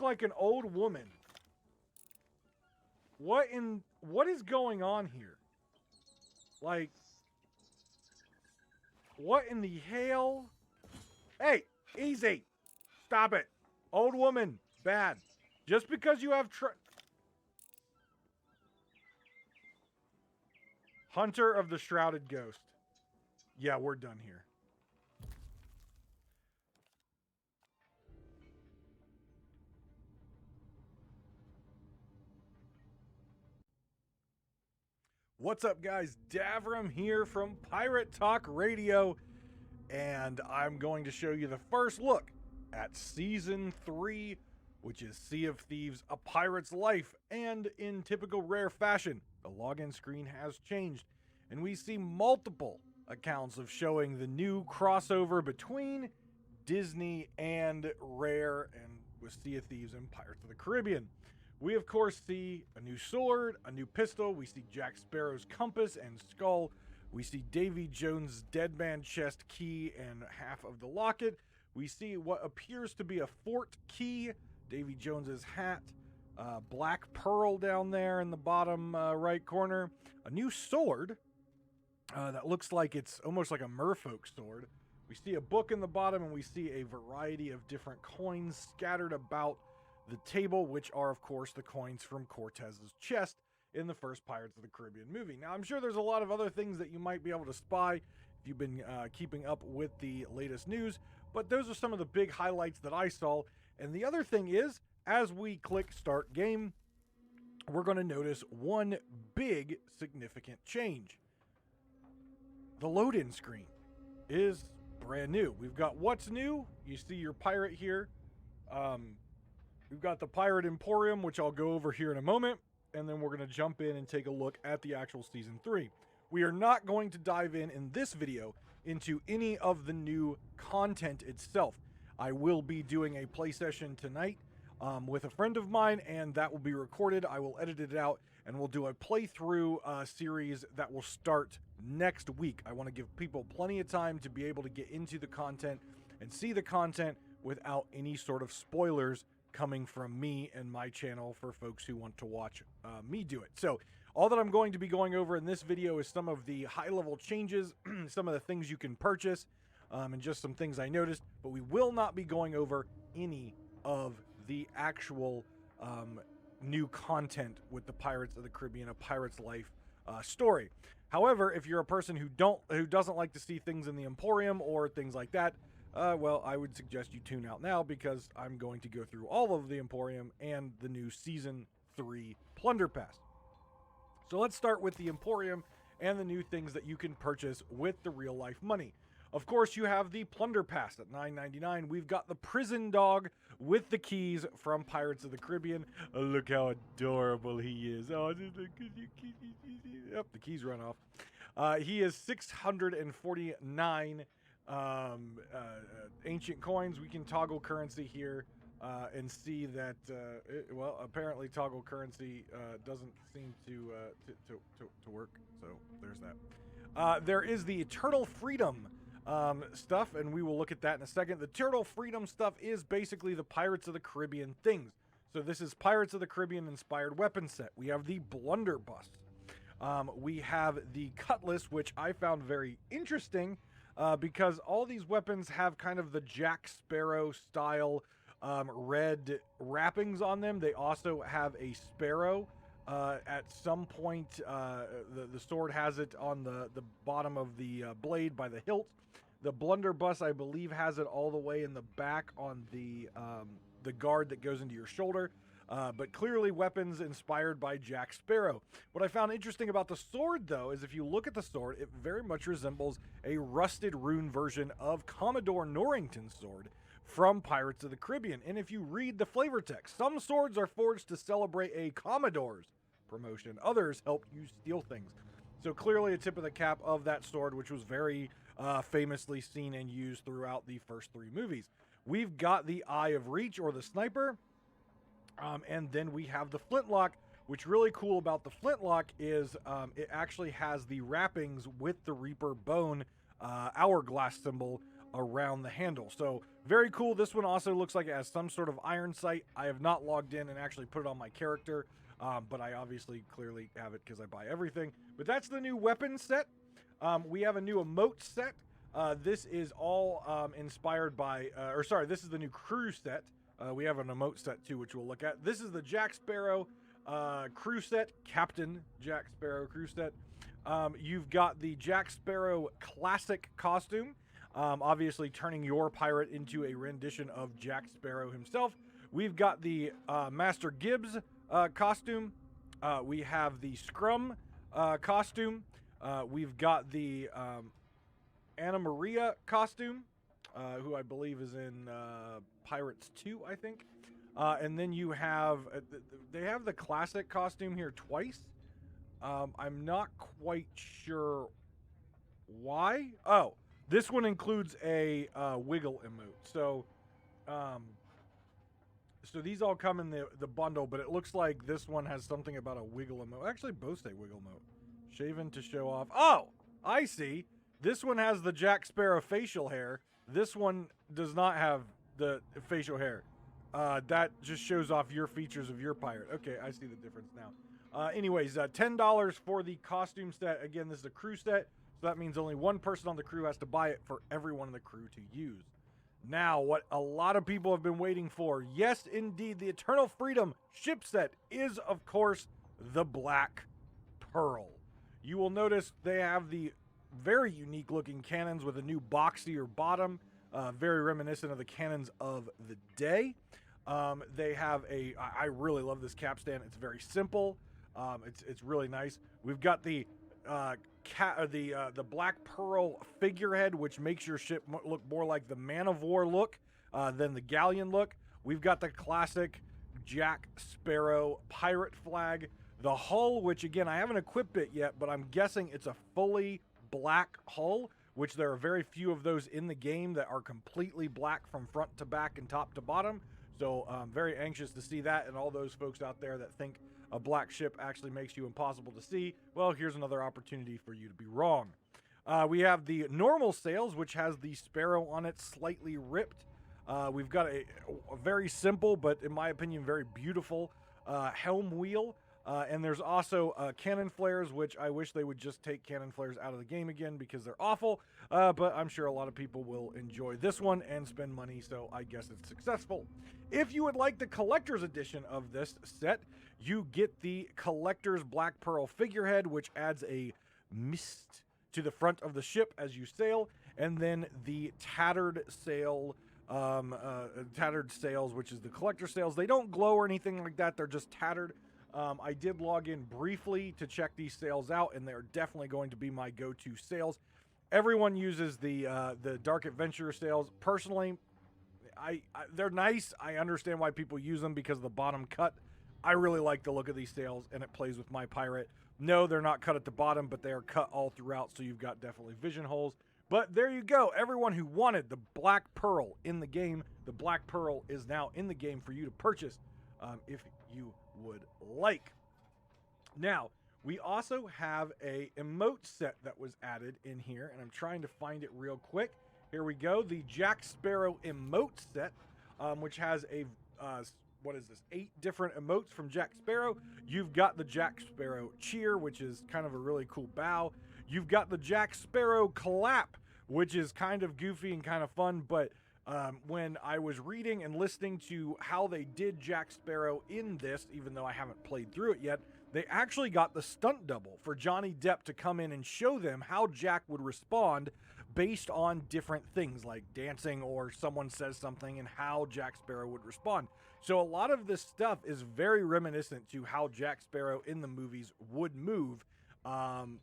like an old woman. What is going on here? Like, what in the hell? Hey, easy. Stop it. Old woman, bad. Just because you have Hunter of the Shrouded Ghost. Yeah, we're done here. What's up, guys? Davram here from Pirate Talk Radio, and I'm going to show you the first look at Season 3, which is Sea of Thieves, A Pirate's Life, and in typical Rare fashion, the login screen has changed, and we see multiple accounts of showing the new crossover between Disney and Rare, and with Sea of Thieves and Pirates of the Caribbean. We, of course, see a new sword, a new pistol. We see Jack Sparrow's compass and skull. We see Davy Jones' dead man chest key and half of the locket. We see what appears to be a fort key, Davy Jones's hat, black pearl down there in the bottom right corner, a new sword that looks like it's almost like a merfolk sword. We see a book in the bottom, and we see a variety of different coins scattered about the table, which are, of course, the coins from Cortez's chest in the first Pirates of the Caribbean movie. Now, I'm sure there's a lot of other things that you might be able to spy if you've been keeping up with the latest news, but those are some of the big highlights that I saw. And the other thing is, as we click Start Game, we're going to notice one big significant change. The load-in screen is brand new. We've got what's new. You see your pirate here. We've got the Pirate Emporium, which I'll go over here in a moment, and then we're going to jump in and take a look at the actual Season 3. We are not going to dive in this video into any of the new content itself. I will be doing a play session tonight with a friend of mine, and that will be recorded. I will edit it out, and we'll do a playthrough series that will start next week. I want to give people plenty of time to be able to get into the content and see the content without any sort of spoilers coming from me and my channel for folks who want to watch me do it. So all that I'm going to be going over in this video is some of the high-level changes, some of the things you can purchase, and just some things I noticed, but we will not be going over any of the actual new content with the Pirates of the Caribbean, A Pirate's Life story. However, if you're a person who doesn't like to see things in the Emporium or things like that, well, I would suggest you tune out now, because I'm going to go through all of the Emporium and the new Season 3 Plunder Pass. So let's start with the Emporium and the new things that you can purchase with the real-life money. Of course, you have the Plunder Pass at $9.99. We've got the prison dog with the keys from Pirates of the Caribbean. Oh, look how adorable he is. Oh, yep, the keys run off. He is 649 ancient coins. We can toggle currency here and see that well, apparently toggle currency doesn't seem to work, so there's that. There is the Eternal Freedom stuff, and we will look at that in a second. The Eternal Freedom stuff is basically the Pirates of the Caribbean things. So this is Pirates of the Caribbean inspired weapon set. We have the Blunderbuss. We have the Cutlass, which I found very interesting, because all these weapons have kind of the Jack Sparrow style red wrappings on them. They also have a sparrow. At some point, the sword has it on the bottom of the blade by the hilt. The Blunderbuss, I believe, has it all the way in the back on the guard that goes into your shoulder. But clearly weapons inspired by Jack Sparrow. What I found interesting about the sword, though, is if you look at the sword, it very much resembles a rusted rune version of Commodore Norrington's sword from Pirates of the Caribbean. And if you read the flavor text, some swords are forged to celebrate a Commodore's promotion. Others help you steal things. So clearly a tip of the cap of that sword, which was very famously seen and used throughout the first 3 movies. We've got the Eye of Reach, or the sniper. And then we have the flintlock, which really cool about the flintlock is it actually has the wrappings with the Reaper bone hourglass symbol around the handle. So very cool. This one also looks like it has some sort of iron sight. I have not logged in and actually put it on my character, but I obviously clearly have it because I buy everything. But that's the new weapon set. We have a new emote set. This is all inspired by, this is the new crew set. We have an emote set too, which we'll look at. This is the Jack Sparrow crew set, Captain Jack Sparrow crew set. You've got the Jack Sparrow classic costume, obviously turning your pirate into a rendition of Jack Sparrow himself. We've got the Master Gibbs costume. We have the Scrum costume. We've got the Anna Maria costume, who I believe is in Pirates 2, I think. And then you have, they have the classic costume here twice. I'm not quite sure why. Oh, this one includes a wiggle emote. So these all come in the bundle, but it looks like this one has something about a wiggle emote. Actually, both say wiggle emote. Shaven to show off. Oh, I see. This one has the Jack Sparrow facial hair. This one does not have the facial hair. That just shows off your features of your pirate. Okay, I see the difference now. Anyways, $10 for the costume set. Again, this is a crew set, so that means only one person on the crew has to buy it for everyone in the crew to use. Now, what a lot of people have been waiting for, yes, indeed, the Eternal Freedom ship set is, of course, the Black Pearl. You will notice they have the very unique looking cannons with a new boxier bottom, very reminiscent of the cannons of the day. They have I really love this capstan. It's very simple. It's really nice. We've got the Black Pearl figurehead, which makes your ship look more like the Man of War look than the galleon look. We've got the classic Jack Sparrow pirate flag. The hull, which again, I haven't equipped it yet, but I'm guessing it's a fully black hull, which there are very few of those in the game that are completely black from front to back and top to bottom. So I'm very anxious to see that, and all those folks out there that think a black ship actually makes you impossible to see, well, here's another opportunity for you to be wrong. We have the normal sails, which has the Sparrow on it slightly ripped. We've got a very simple, but in my opinion, very beautiful helm wheel. And there's also cannon flares, which I wish they would just take cannon flares out of the game again because they're awful. But I'm sure a lot of people will enjoy this one and spend money, so I guess it's successful. If you would like the collector's edition of this set, you get the collector's Black Pearl figurehead, which adds a mist to the front of the ship as you sail, and then the tattered sail. Tattered sails, which is the collector sails. They don't glow or anything like that. They're just tattered. I did log in briefly to check these sails out, and they're definitely going to be my go-to sails. Everyone uses the Dark Adventurer sails. Personally, they're nice. I understand why people use them because of the bottom cut. I really like the look of these sails, and it plays with my pirate. No, they're not cut at the bottom, but they are cut all throughout, so you've got definitely vision holes. But there you go. Everyone who wanted the Black Pearl in the game, the Black Pearl is now in the game for you to purchase if you would like. Now, we also have a emote set that was added in here, and I'm trying to find it real quick. Here we go. The Jack Sparrow emote set, which has a, 8 different emotes from Jack Sparrow. You've got the Jack Sparrow cheer, which is kind of a really cool bow. You've got the Jack Sparrow clap, which is kind of goofy and kind of fun, but when I was reading and listening to how they did Jack Sparrow in this, even though I haven't played through it yet, they actually got the stunt double for Johnny Depp to come in and show them how Jack would respond based on different things like dancing or someone says something and how Jack Sparrow would respond. So a lot of this stuff is very reminiscent to how Jack Sparrow in the movies would move. And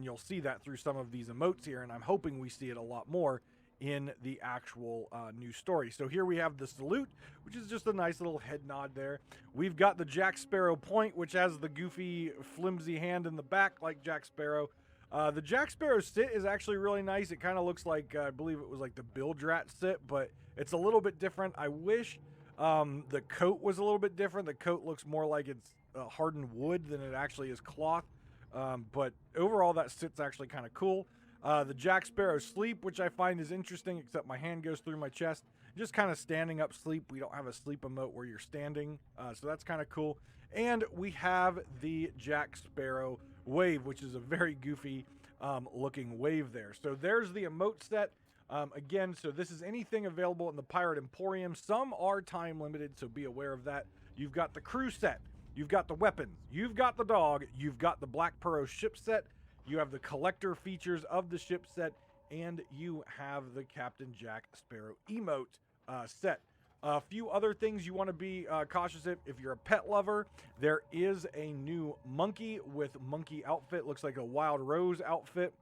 you'll see that through some of these emotes here, and I'm hoping we see it a lot more in the actual new story. So here we have the salute, which is just a nice little head nod there. We've got the Jack Sparrow point, which has the goofy, flimsy hand in the back like Jack Sparrow. The Jack Sparrow sit is actually really nice. It kind of looks like, I believe it was like the Bildrat sit, but it's a little bit different. I wish the coat was a little bit different. The coat looks more like it's hardened wood than it actually is cloth. But overall, that sit's actually kind of cool. The Jack Sparrow sleep, which I find is interesting, except my hand goes through my chest. Just kind of standing up sleep. We don't have a sleep emote where you're standing, so that's kind of cool. And we have the Jack Sparrow wave, which is a very goofy looking wave there. So there's the emote set. Again, so this is anything available in the Pirate Emporium. Some are time limited, so be aware of that. You've got the crew set. You've got the weapons. You've got the dog. You've got the Black Pearl ship set. You have the collector features of the ship set. And you have the Captain Jack Sparrow emote set. A few other things you want to be cautious of. If you're a pet lover, there is a new monkey with monkey outfit. Looks like a Wild Rose outfit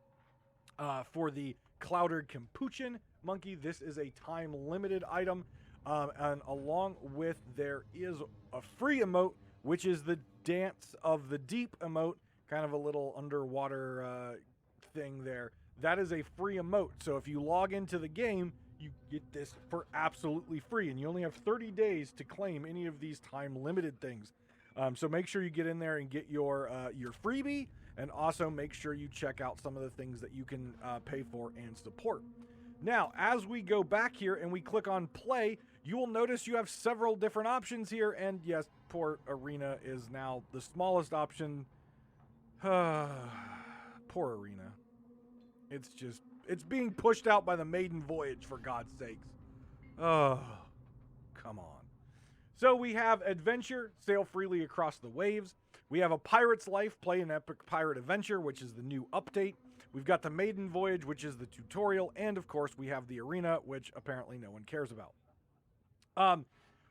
for the Clouded Capuchin monkey. This is a time-limited item. And along with there is a free emote, which is the Dance of the Deep emote. Kind of a little underwater thing there. That is a free emote. So if you log into the game, you get this for absolutely free, and you only have 30 days to claim any of these time-limited things. So make sure you get in there and get your freebie, and also make sure you check out some of the things that you can pay for and support. Now, as we go back here and we click on play, you will notice you have several different options here, and yes, poor Arena is now the smallest option. Poor Arena. It's being pushed out by the maiden voyage, for God's sakes. Oh, come on. So we have Adventure, sail freely across the waves. We have a Pirate's Life, play an epic pirate adventure, which is the new update. We've got the maiden voyage, which is the tutorial. And of course, we have the arena, which apparently no one cares about.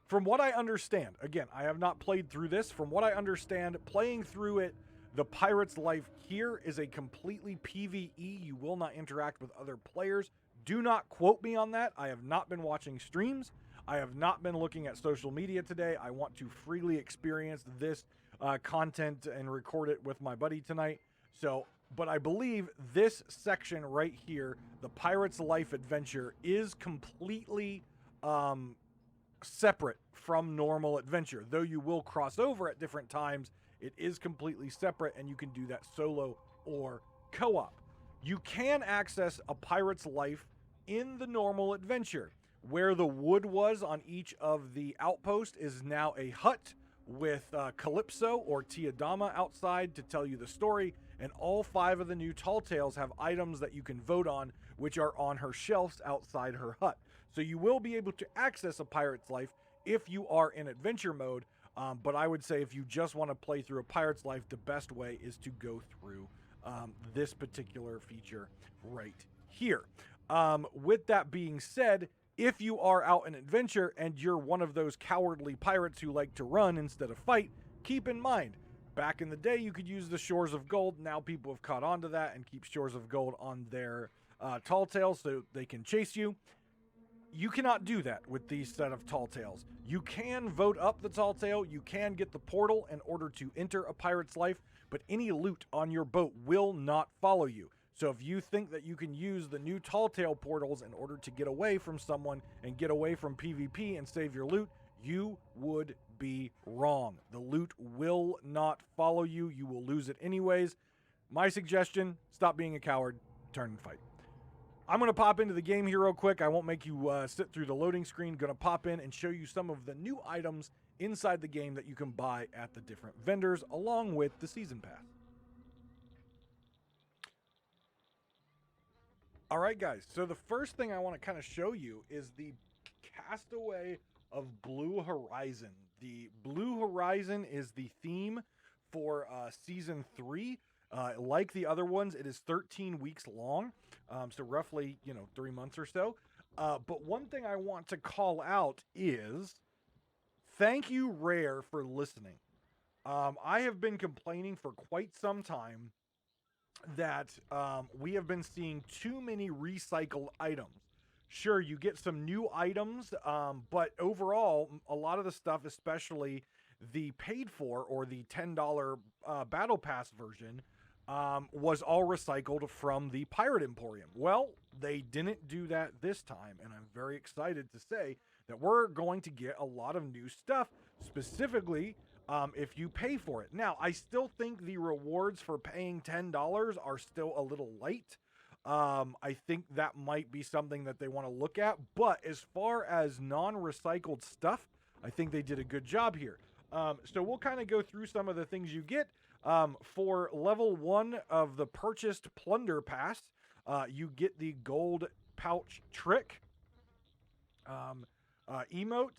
From what I understand, again, I have not played through this. From what I understand, playing through it, the Pirate's Life here is a completely PvE. You will not interact with other players. Do not quote me on that. I have not been watching streams. I have not been looking at social media today. I want to freely experience this content and record it with my buddy tonight. But I believe this section right here, the Pirate's Life adventure, is completely separate from normal adventure. Though you will cross over at different times, it is completely separate, and you can do that solo or co-op. You can access a Pirate's Life in the normal adventure. Where the wood was on each of the outposts is now a hut with Calypso or Tiadama outside to tell you the story, and all 5 of the new Tall Tales have items that you can vote on, which are on her shelves outside her hut. So you will be able to access a Pirate's Life if you are in adventure mode. But I would say if you just want to play through a Pirate's Life, the best way is to go through this particular feature right here. With that being said, if you are out in adventure and you're one of those cowardly pirates who like to run instead of fight, keep in mind, back in the day you could use the Shores of Gold. Now people have caught on to that and keep Shores of Gold on their Tall Tales so they can chase you. You cannot do that with these set of Tall Tales. You can vote up the Tall Tale, you can get the portal in order to enter a Pirate's Life, but any loot on your boat will not follow you. So if you think that you can use the new Tall Tale portals in order to get away from someone and get away from PvP and save your loot, you would be wrong. The loot will not follow you. You will lose it anyways. My suggestion, stop being a coward, turn and fight. I'm going to pop into the game here real quick. I won't make you sit through the loading screen. Going to pop in and show you some of the new items inside the game that you can buy at the different vendors along with the Season Pass. All right, guys. So the first thing I want to kind of show you is the Castaway of Blue Horizon. The Blue Horizon is the theme for Season 3. Like the other ones, it is 13 weeks long, so roughly, 3 months or so. But one thing I want to call out is thank you, Rare, for listening. I have been complaining for quite some time that we have been seeing too many recycled items. Sure, you get some new items, but overall, a lot of the stuff, especially the paid for or the $10 Battle Pass version, was all recycled from the Pirate Emporium. Well, they didn't do that this time, and I'm very excited to say that we're going to get a lot of new stuff, specifically if you pay for it. Now, I still think the rewards for paying $10 are still a little light. I think that might be something that they want to look at. But as far as non-recycled stuff, I think they did a good job here. So we'll kind of go through some of the things you get. For level 1 of the purchased Plunder Pass, you get the gold pouch trick emote.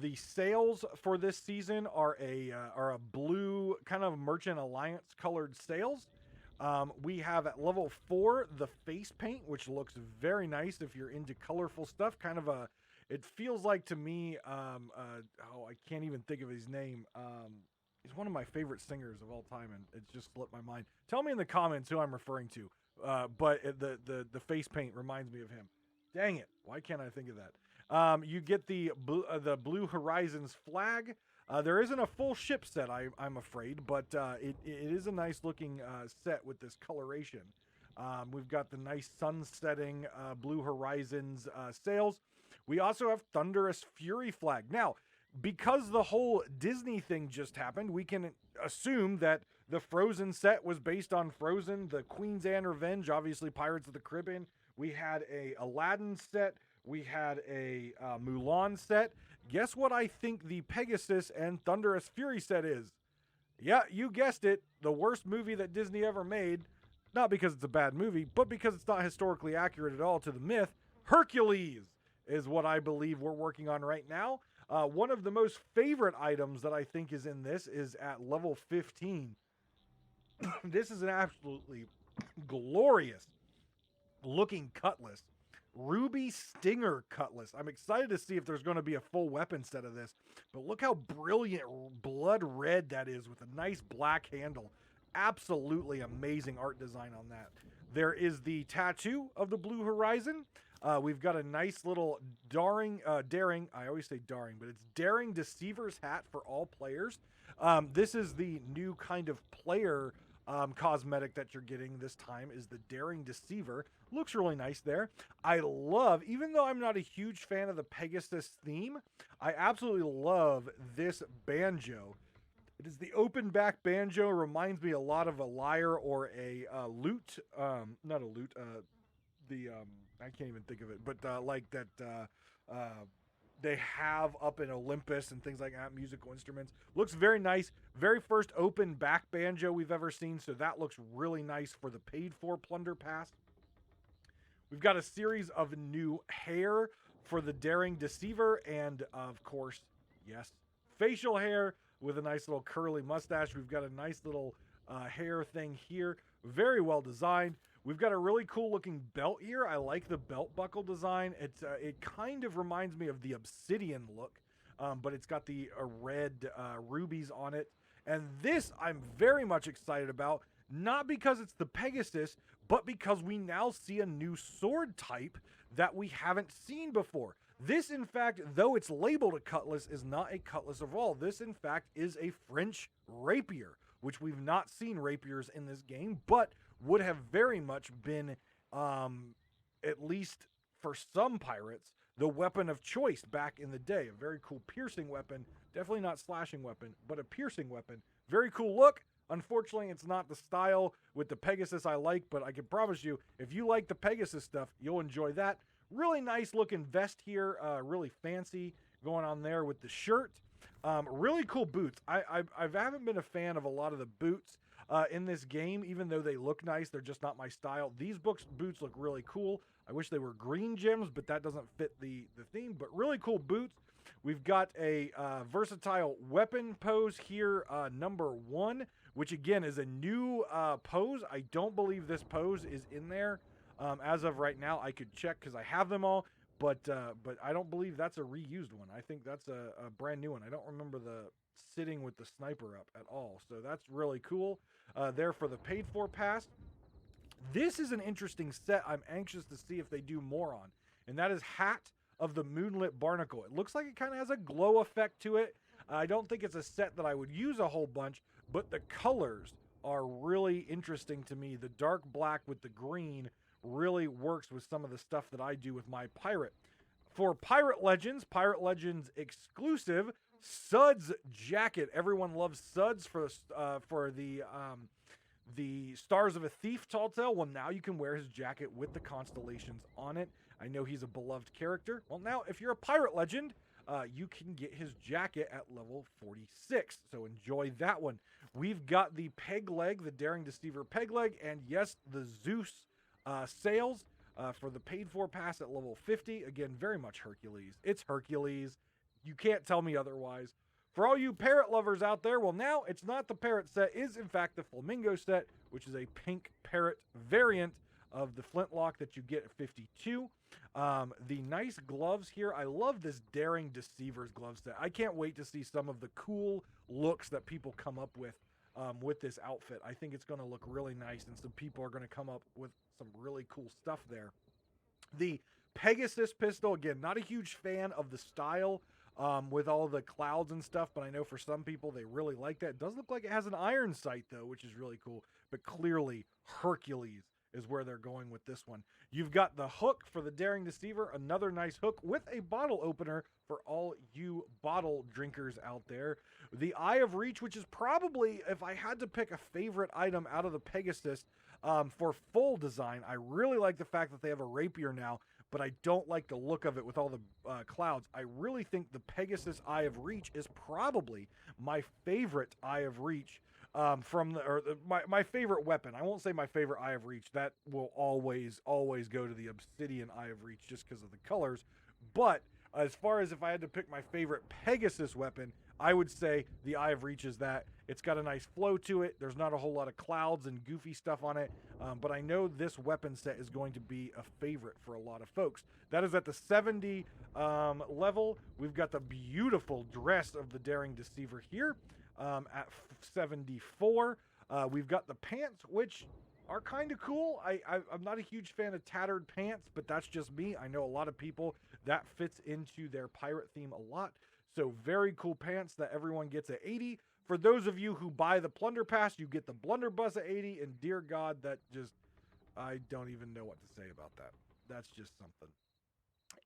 The sails for this season are a blue kind of Merchant Alliance colored sails. We have at level 4 the face paint, which looks very nice if you're into colorful stuff. Kind of it feels like to me, I can't even think of his name. He's one of my favorite singers of all time, and it's just slipped my mind. Tell me in the comments who I'm referring to. But the face paint reminds me of him. Dang it! Why can't I think of that? You get the Blue Horizons flag. There isn't a full ship set, I'm afraid, but it is a nice looking set with this coloration. We've got the nice sun setting Blue Horizons sails. We also have Thunderous Fury flag. Now, because the whole Disney thing just happened, we can assume that the Frozen set was based on Frozen, the Queen's Anne Revenge, obviously Pirates of the Caribbean. We had a Aladdin set. We had a Mulan set. Guess what I think the Pegasus and Thunderous Fury set is? Yeah, you guessed it. The worst movie that Disney ever made. Not because it's a bad movie, but because it's not historically accurate at all to the myth. Hercules is what I believe we're working on right now. One of the most favorite items that I think is in this is at level 15. This is an absolutely glorious looking cutlass. Ruby Stinger cutlass. I'm excited to see if there's going to be a full weapon set of this. But look how brilliant blood red that is with a nice black handle. Absolutely amazing art design on that. There is the tattoo of the Blue Horizon. We've got a nice little daring, I always say daring, but it's Daring Deceiver's hat for all players. This is the new kind of player cosmetic that you're getting this time is the Daring Deceiver. Looks really nice there. I love, even though I'm not a huge fan of the Pegasus theme, I absolutely love this banjo. It is the open back banjo. Reminds me a lot of a lyre or a lute. Not a lute. I can't even think of it, but like that they have up in Olympus and things like that, musical instruments. Looks very nice. Very first open back banjo we've ever seen, so that looks really nice for the paid for Plunder Pass. We've got a series of new hair for the Daring Deceiver, and of course, yes, facial hair with a nice little curly mustache. We've got a nice little hair thing here. Very well designed. We've got a really cool looking belt here. I like the belt buckle design. It kind of reminds me of the obsidian look, but it's got the red rubies on it. And this I'm very much excited about, not because it's the Pegasus, but because we now see a new sword type that we haven't seen before. This, in fact, though it's labeled a cutlass, is not a cutlass at all. This, in fact, is a French rapier, which we've not seen rapiers in this game, but would have very much been, at least for some pirates, the weapon of choice back in the day. A very cool piercing weapon. Definitely not slashing weapon, but a piercing weapon. Very cool look. Unfortunately, it's not the style with the Pegasus I like, but I can promise you, if you like the Pegasus stuff, you'll enjoy that. Really nice looking vest here. Really fancy going on there with the shirt. Really cool boots. I haven't been a fan of a lot of the boots in this game, even though they look nice. They're just not my style. These boots look really cool. I wish they were green gems, but that doesn't fit the theme. But really cool boots. We've got a versatile weapon pose here, number 1, which again is a new pose. I don't believe this pose is in there as of right now. I could check because I have them all, but I don't believe that's a reused one. I think that's a brand new one. I don't remember the sitting with the sniper up at all. So that's really cool there for the paid for pass. This is an interesting set I'm anxious to see if they do more on, and that is Hat of the Moonlit Barnacle. It looks like it kind of has a glow effect to it. I don't think it's a set that I would use a whole bunch, but the colors are really interesting to me. The dark black with the green really works with some of the stuff that I do with my pirate. For Pirate Legends exclusive, Suds jacket. Everyone loves Suds for the The Stars of a Thief Tall Tale, well, now you can wear his jacket with the constellations on it. I know he's a beloved character. Well, now, if you're a pirate legend, you can get his jacket at level 46. So enjoy that one. We've got the Peg Leg, the Daring Deceiver Peg Leg, and yes, the Zeus sails for the paid for pass at level 50. Again, very much Hercules. It's Hercules. You can't tell me otherwise. For all you parrot lovers out there, well, now it's not the parrot set, it is in fact the flamingo set, which is a pink parrot variant of the flintlock that you get at 52. The nice gloves here. I love this Daring Deceiver's glove set. I can't wait to see some of the cool looks that people come up with this outfit. I think it's going to look really nice, and some people are going to come up with some really cool stuff there. The Pegasus pistol, again, not a huge fan of the style with all the clouds and stuff, but I know for some people they really like that. It does look like it has an iron sight, though, which is really cool, but clearly Hercules is where they're going with this one. You've got the hook for the Daring Deceiver, another nice hook with a bottle opener for all you bottle drinkers out there. The Eye of Reach, which is probably, if I had to pick a favorite item out of the Pegasus for full design, I really like the fact that they have a rapier now, but I don't like the look of it with all the clouds. I really think the Pegasus Eye of Reach is probably my favorite Eye of Reach my favorite weapon. I won't say my favorite Eye of Reach. That will always go to the Obsidian Eye of Reach just because of the colors. But as far as if I had to pick my favorite Pegasus weapon, I would say the Eye of Reach is that. It's got a nice flow to it. There's not a whole lot of clouds and goofy stuff on it. But I know this weapon set is going to be a favorite for a lot of folks. That is at the 70 level. We've got the beautiful dress of the Daring Deceiver here. At 74, we've got the pants, which are kind of cool. I'm not a huge fan of tattered pants, but that's just me. I know a lot of people that fits into their pirate theme a lot. So very cool pants that everyone gets at 80. For those of you who buy the Plunder Pass, you get the blunderbuss at 80. And dear God, I don't even know what to say about that. That's just something.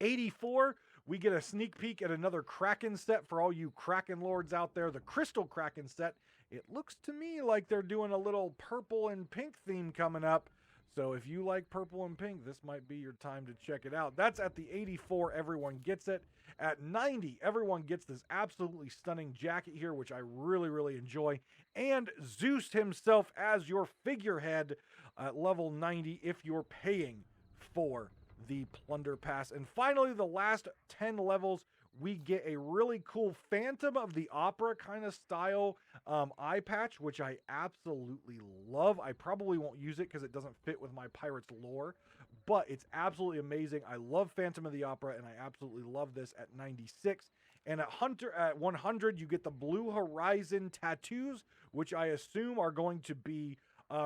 84, we get a sneak peek at another Kraken set for all you Kraken lords out there. The Crystal Kraken set. It looks to me like they're doing a little purple and pink theme coming up. So if you like purple and pink, this might be your time to check it out. That's at the 84. Everyone gets it. At 90, everyone gets this absolutely stunning jacket here, which I really, really enjoy. And Zeus himself as your figurehead at level 90 if you're paying for the Plunder Pass. And finally, the last 10 levels, we get a really cool Phantom of the Opera kind of style eye patch, which I absolutely love. I probably won't use it because it doesn't fit with my Pirates lore, but it's absolutely amazing. I love Phantom of the Opera, and I absolutely love this at 96. And at 100, you get the Blue Horizon tattoos, which I assume are going to be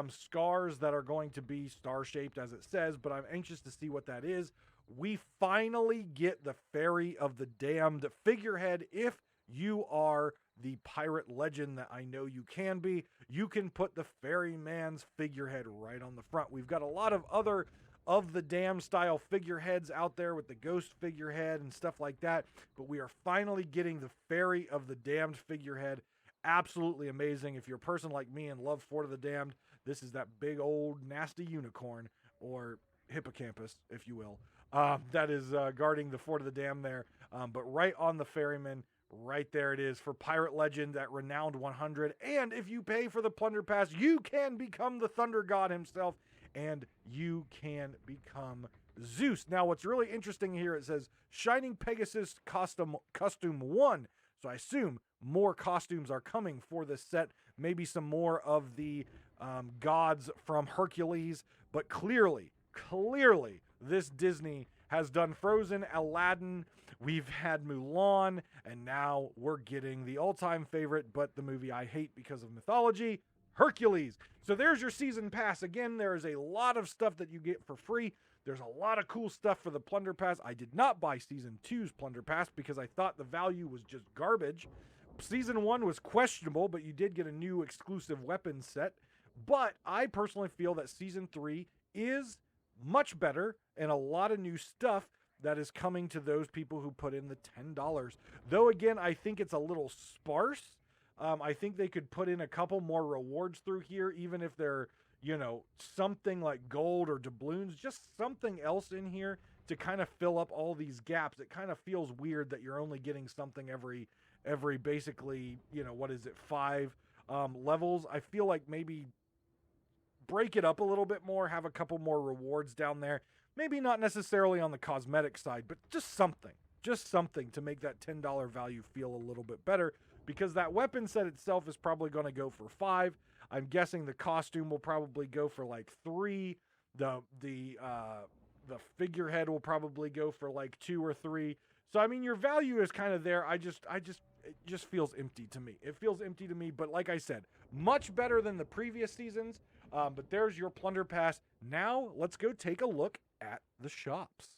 scars that are going to be star-shaped, as it says, but I'm anxious to see what that is. We finally get the Ferry of the Damned figurehead. If you are the pirate legend that I know you can be, you can put the Ferryman's figurehead right on the front. We've got a lot of other of the Damned style figureheads out there with the ghost figurehead and stuff like that, but we are finally getting the Ferry of the Damned figurehead. Absolutely amazing. If you're a person like me and love Fort of the Damned, this is that big old nasty unicorn, or hippocampus, if you will, that is guarding the Fort of the Damned there. But right on the ferryman, right there it is for Pirate Legend at Renowned 100. And if you pay for the Plunder Pass, you can become the Thunder God himself, and you can become Zeus. Now, what's really interesting here, it says Shining Pegasus Costume 1. So I assume more costumes are coming for this set. Maybe some more of the gods from Hercules. But clearly, this Disney has done Frozen, Aladdin, we've had Mulan, and now we're getting the all-time favorite, but the movie I hate because of mythology, Hercules. So there's your season pass. Again, there is a lot of stuff that you get for free. There's a lot of cool stuff for the Plunder Pass. I did not buy Season 2's Plunder Pass because I thought the value was just garbage. Season 1 was questionable, but you did get a new exclusive weapon set. But I personally feel that Season 3 is much better and a lot of new stuff that is coming to those people who put in the $10. Though, again, I think it's a little sparse. I think they could put in a couple more rewards through here, even if they're, something like gold or doubloons, just something else in here to kind of fill up all these gaps. It kind of feels weird that you're only getting something every basically, what is it, 5 levels. I feel like maybe break it up a little bit more, have a couple more rewards down there. Maybe not necessarily on the cosmetic side, but just something to make that $10 value feel a little bit better, because that weapon set itself is probably going to go for 5. I'm guessing the costume will probably go for like 3. The figurehead will probably go for like 2 or 3. So I mean, your value is kind of there. It just feels empty to me. It feels empty to me, but like I said, much better than the previous seasons. But there's your Plunder Pass. Now let's go take a look at the shops.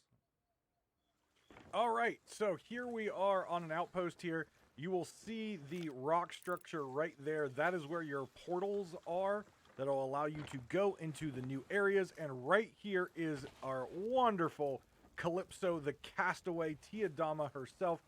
All right, so here we are on an outpost here. You will see the rock structure right there. That is where your portals are that will allow you to go into the new areas. And right here is our wonderful Calypso, the castaway, Tiadama herself.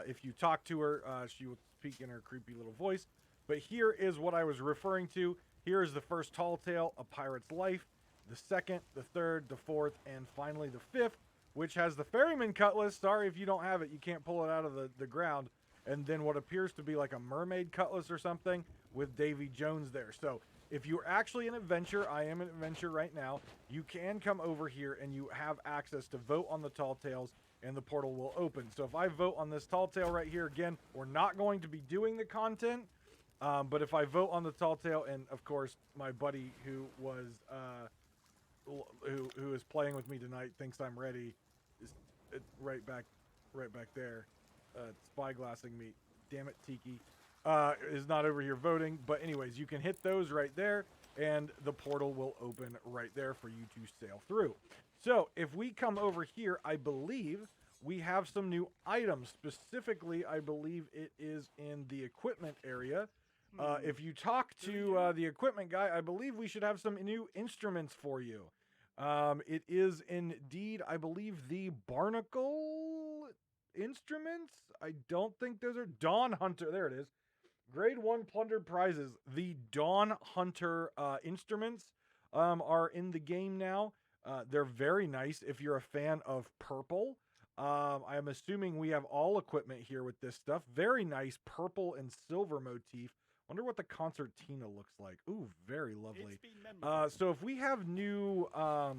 If you talk to her, she will speak in her creepy little voice. But here is what I was referring to. Here is the first tall tale, A Pirate's Life, the second, the third, the fourth, and finally the fifth, which has the Ferryman Cutlass. Sorry if you don't have it, you can't pull it out of the ground. And then what appears to be like a mermaid cutlass or something with Davy Jones there. So if you're actually an adventure, I am an adventure right now, you can come over here and you have access to vote on the tall tales and the portal will open. So if I vote on this tall tale right here, again, we're not going to be doing the content. But if I vote on the tall tale, and of course my buddy who was who is playing with me tonight thinks I'm ready, is right back there, spyglassing me. Damn it, Tiki, is not over here voting. But anyways, you can hit those right there, and the portal will open right there for you to sail through. So if we come over here, I believe we have some new items. Specifically, I believe it is in the equipment area. If you talk to the equipment guy, I believe we should have some new instruments for you. It is indeed, I believe, the Barnacle instruments. I don't think those are Dawn Hunter. There it is. Grade 1 plunder prizes. The Dawn Hunter instruments are in the game now. They're very nice if you're a fan of purple. I am assuming we have all equipment here with this stuff. Very nice purple and silver motif. Wonder what the concertina looks like. Ooh, very lovely. So if we have new, I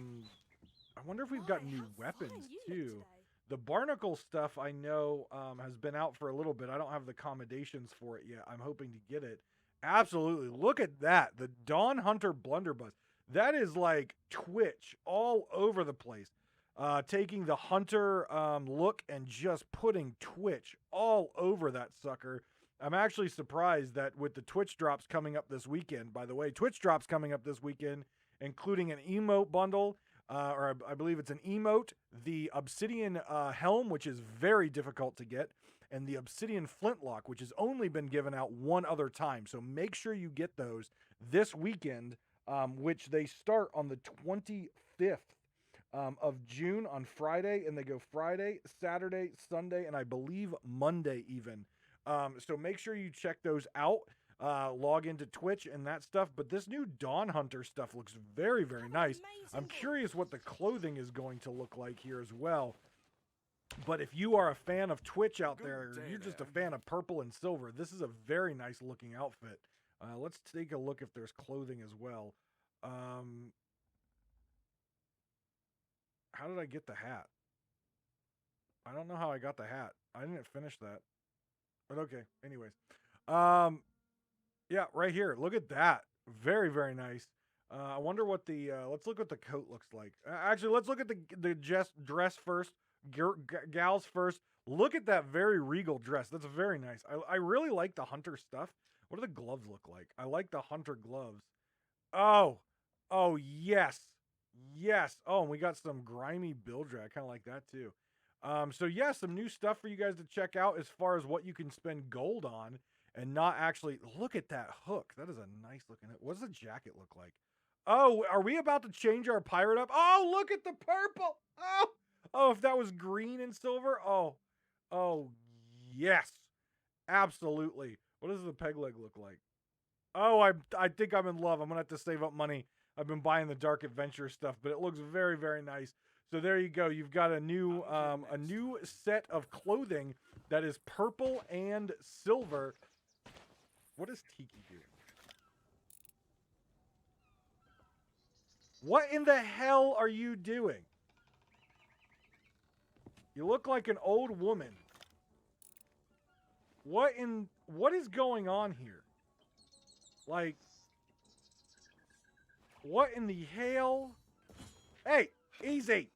wonder if we've got new weapons too. The Barnacle stuff I know has been out for a little bit. I don't have the accommodations for it yet. I'm hoping to get it. Absolutely. Look at that. The Dawn Hunter Blunderbuss. That is like Twitch all over the place. Taking the Hunter look and just putting Twitch all over that sucker. I'm actually surprised that with the Twitch drops coming up this weekend, by the way, Twitch drops coming up this weekend, including an emote bundle, or I believe it's an emote, the Obsidian helm, which is very difficult to get, and the Obsidian flintlock, which has only been given out one other time. So make sure you get those this weekend, which they start on the 25th of June on Friday, and they go Friday, Saturday, Sunday, and I believe Monday even. So make sure you check those out, log into Twitch and that stuff. But this new Dawn Hunter stuff looks very, very nice. I'm curious what the clothing is going to look like here as well. But if you are a fan of Twitch out there, you're just a fan of purple and silver, this is a very nice looking outfit. Let's take a look if there's clothing as well. How did I get the hat? I don't know how I got the hat. I didn't finish that. But okay, anyways. Yeah, right here. Look at that. Very, very nice. I wonder what the, let's look what the coat looks like. Actually, let's look at the dress first. Gals first. Look at that very regal dress. That's very nice. I really like the Hunter stuff. What do the gloves look like? I like the Hunter gloves. Oh, yes. Yes. Oh, and we got some grimy bill drag. I kind of like that too. So yeah, some new stuff for you guys to check out as far as what you can spend gold on and not actually. Look at that hook. That is a nice looking. What does the jacket look like? Oh, are we about to change our pirate up? Oh, look at the purple. Oh, if that was green and silver. Oh, yes, absolutely. What does the peg leg look like? Oh, I think I'm in love. I'm gonna have to save up money. I've been buying the Dark Adventure stuff, but it looks very, very nice. So there you go. You've got a new set of clothing that is purple and silver. What is Tiki doing? What in the hell are you doing? You look like an old woman. What is going on here? Like, what in the hell? Hey, easy.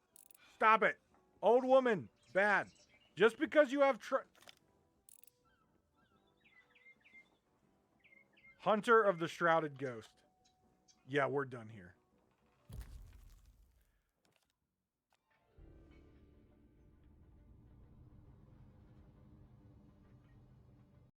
Stop it. Old woman, bad. Just because you have Hunter of the Shrouded Ghost. Yeah, we're done here.